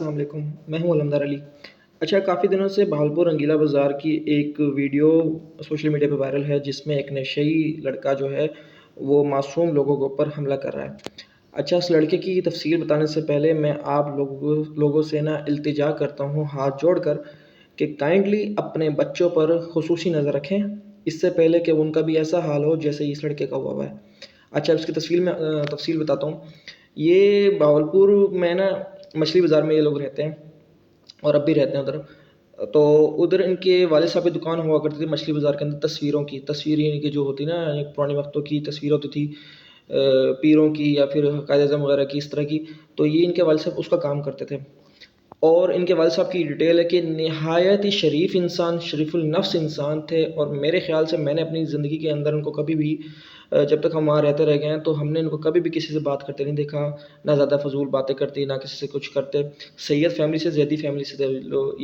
अस्सलाम वालेकुम, मैं हूँ अलमदार अली। अच्छा, काफ़ी दिनों से बहावलपुर रंगीला बाज़ार की एक वीडियो सोशल मीडिया पे वायरल है, जिसमें एक नशई लड़का जो है, वो मासूम लोगों के ऊपर हमला कर रहा है। अच्छा, उस लड़के की तफ़सील बताने से पहले मैं आप लोगों से ना इल्तिजा करता हूँ हाथ जोड़कर कि काइंडली अपने बच्चों पर ख़ुसूसी नज़र रखें, इससे पहले कि उनका भी ऐसा हाल हो जैसे इस लड़के का हुआ है। अच्छा, उसकी तफ़सील बताता हूँ। ये बहावलपुर में ना मछली बाज़ार में ये लोग रहते हैं और अब भी रहते हैं उधर। तो उधर इनके वालिद साहब की दुकान हुआ करती थी मछली बाज़ार के अंदर तस्वीरों की। तस्वीरें इनकी जो होती ना, एक पुराने वक़्तों की तस्वीर होती थी पीरों की या फिर कायद-ए-आज़म वग़ैरह की, इस तरह की। तो ये इनके वालिद साहब उसका काम करते थे। और इनके वालिद साहब की डिटेल है कि निहायत ही शरीफ इंसान, शरीफुल नफ्स इंसान थे और मेरे ख़्याल से मैंने अपनी ज़िंदगी के अंदर उनको कभी भी जब तक हम वहाँ रहते रह गए हैं, तो हमने इनको कभी भी किसी से बात करते नहीं देखा, ना ज़्यादा फ़ज़ूल बातें करती, ना किसी से कुछ करते। सैयद फ़ैमिली से, ज़ैदी फ़ैमिली से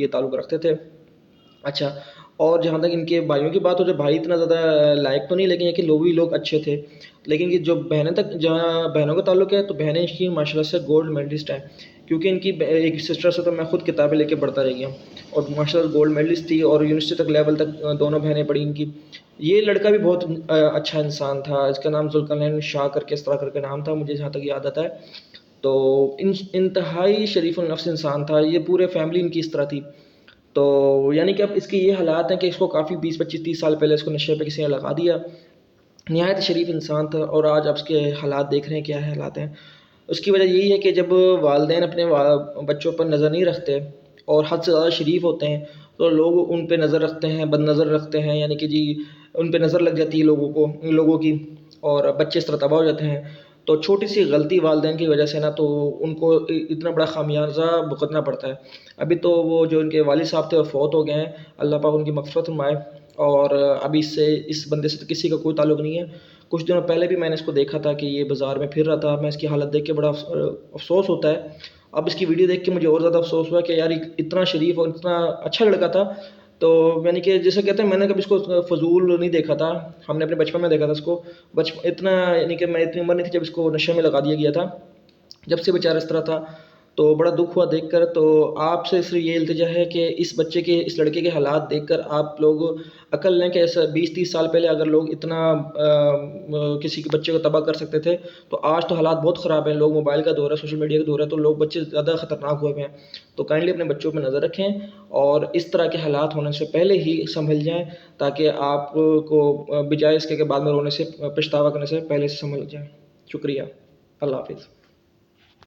ये ताल्लुक़ रखते थे। अच्छा, और जहाँ तक इनके भाइयों की बात हो, तो भाई इतना ज़्यादा लायक तो नहीं, लेकिन ये कि भी लोग अच्छे थे। लेकिन ये जो बहनें तक जहाँ बहनों का ताल्लुक है, तो बहनें इनकी माशाल्लाह से गोल्ड मेडलिस्ट हैं, क्योंकि इनकी एक सिस्टर से तो मैं खुद किताबें लेके पढ़ता रह गया और माशाल्लाह गोल्ड मेडलिस्ट थी और यूनिवर्सिटी तक लेवल तक दोनों बहनें पढ़ी इनकी। ये लड़का भी बहुत अच्छा इंसान था, इसका नाम ज़ुल्करनैन शाह करके इस तरह करके नाम था, मुझे जहाँ तक याद आता है। तो इंतहाई शरीफ़ुल नफ्स इंसान था, ये पूरे फैमिली इनकी इस तरह थी। तो यानी कि अब इसके ये हालात हैं कि इसको काफ़ी 20, 25, 30 साल पहले इसको नशे पे किसी ने लगा दिया। निहायत शरीफ इंसान था और आज आप उसके हालात देख रहे हैं, क्या हालात हैं। उसकी वजह यही है कि जब वालिदैन अपने बच्चों पर नज़र नहीं रखते और हद से ज़्यादा शरीफ होते हैं, तो लोग उन पे नज़र रखते हैं, बदनज़र रखते हैं, यानी कि जी उन पे नज़र लग जाती है लोगों की, और बच्चे इस तरह तबाह हो जाते हैं। तो छोटी-सी गलती वालिदैन की वजह से ना, तो उनको इतना बड़ा खामियाज़ा भुगतना पड़ता है। अभी तो वो जो उनके वालिद साहब थे वो फ़ौत हो गए हैं, अल्लाह पाक उनकी मग़फ़िरत फ़रमाए। और अभी इस बंदे से तो किसी का कोई ताल्लुक नहीं है। कुछ दिनों पहले भी मैंने इसको देखा था कि ये बाज़ार में फिर रहा था, मैं इसकी हालत देख के बड़ा अफ़सोस होता है। अब इसकी वीडियो देख के मुझे और ज़्यादा अफ़सोस हुआ कि यार इतना शरीफ और इतना अच्छा लड़का था। तो यानी कि जैसे कहते हैं, मैंने कभी इसको फ़ज़ूल नहीं देखा था, हमने अपने बचपन में देखा था इसको। इतना यानी कि मैं इतनी उम्र नहीं थी जब इसको नशे में लगा दिया गया था। जब से बेचारा इस तरह था, तो बड़ा दुःख हुआ देखकर। तो आपसे सिर्फ़ ये इल्तिजा है कि इस लड़के के हालात देखकर आप लोग अक़ल लें कि ऐसा 20-30 साल पहले अगर लोग इतना किसी के बच्चे को तबाह कर सकते थे, तो आज तो हालात बहुत ख़राब हैं। लोग मोबाइल का दौर है, सोशल मीडिया का दौर है, तो लोग बच्चे ज़्यादा ख़तरनाक हुए हुए हैं। तो काइंडली अपने बच्चों पे नज़र रखें और इस तरह के हालात होने से पहले ही संभल जाएँ, ताकि आपको बजाए इसके कि बाद में रोने से, पछतावा करने से पहले से संभल जाएँ। शुक्रिया। अल्लाह हाफ़िज़।